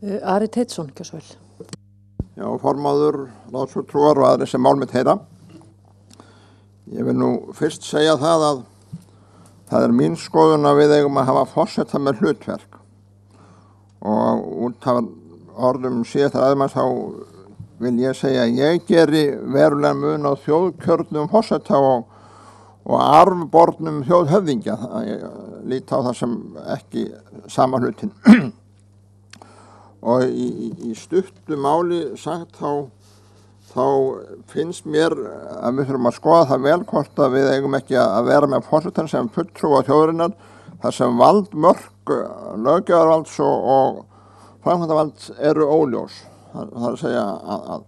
Ari Teitsson, gjör svo vel. Já, formaður, ráðsfulltrúar og aðrir sem mál mitt heyra. Ég vil nú fyrst segja það að það mín skoðun að við eigum að hafa forseta með hlutverk. Og út af orðum síðasta ræðumanns þá vil ég segja að ég geri verulega mun á þjóðkjörnum forseta og arfbornum þjóðhöfðingja. Ég lít á það sem ekki sama hlutin. Og í stuttu máli sagt þá finnst mér að við þurfum að skoða það vel hvort að við eigum ekki að vera með forsetann sem fulltrúa þjóðarinnar þar sem valdmörk löggjafarvalds og framkvæmdarvalds eru óljós. Það er að segja að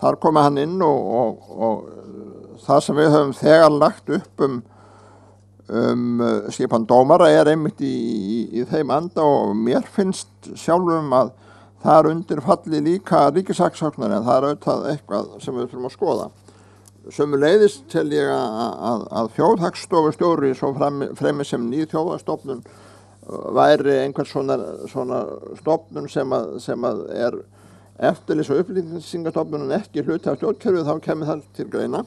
þar komi hann inn og það sem við höfum þegar lagt upp skipan dómara er einmitt í þeim anda og mér finnst sjálfum að þar undir falli líka ríkissaksóknari en það er auðvitað eitthvað sem við þurfum að skoða. Sömuleiðis tel ég að þjóðhagstofustjóri svo fremi sem ný þjóðhagstofnun væri einhver svona stofnun sem að er eftirlits- og upplýsingastofnun en ekki hluti af stjórnkerfið, þá kemur það til greina.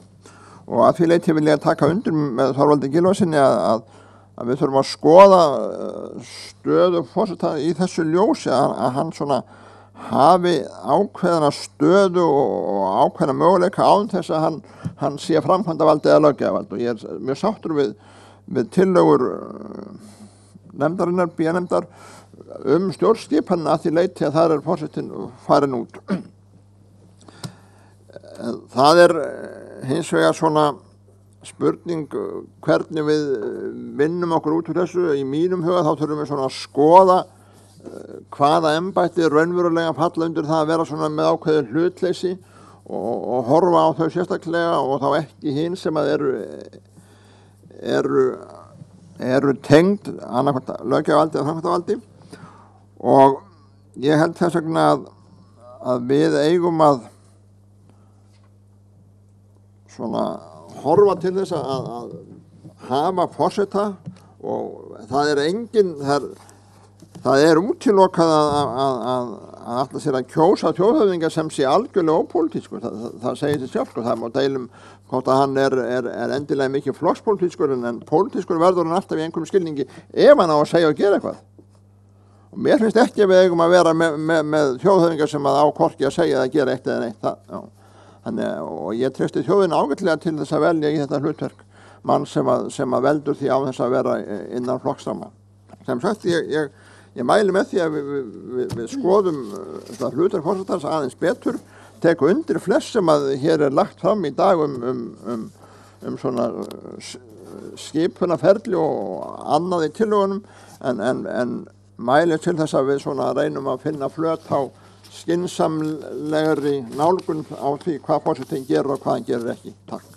Og að því leyti vil ég taka undir með Þorvaldi Gylfasyni að við þurfum að skoða stöðu forseta í þessu ljósi að hann svona hafi ákveðna stöðu og ákveðna möguleika án þess að hann sé framkvæmdarvald eða löggjafarvald og ég er mjög sáttur við tillögur nefndarinnar, B-nefndar stjórnskipanina að því leyti að þar er forsetinn farin út. Það er hins vegar svona spurning hvernig við vinnum okkur út úr þessu. Í mínum huga þá þurfum við svona að skoða hvaða embætti raunverulega falla undir það að vera svona með ákveðið hlutleysi og horfa á þau sérstaklega og þá ekki hinn sem að eru tengd annarkvæmt löggjafarvaldi eða framkvæmdarvaldi og ég held þess vegna að við eigum að svona horfa til þess að hafa forseta og það er útilokað að ætla sér að kjósa þjóðhöfðingja sem sé algjörlega ópólitískur. Það segir sér sjálf, það má deilum hvort að hann er endilega mikið flokkspólitískur en pólitískur verður hann alltaf í einhverjum skilningi ef hann á að segja og gera eitthvað. Og mér finnst ekki að við eigum að vera með þjóðhöfðingja sem að á hvorki að segja eða gera eitt eða neitt. Og ég treysti þjóðina ágætlega til þess að velja í þetta hlutverk mann sem að veldur því á þess að vera innan flokksramma. Sem sagt, ég mæli með því að við skoðum þetta hlutverk forsetans aðeins betur, teku undir flest sem að hér er lagt fram í dag svona skipunarferli og annað í tillögunum en mæli til þess að við svona reynum að finna flöt á skynsamlegri nálgun á því hvað forsetinn gerir og hvað hann gerir ekki. Takk.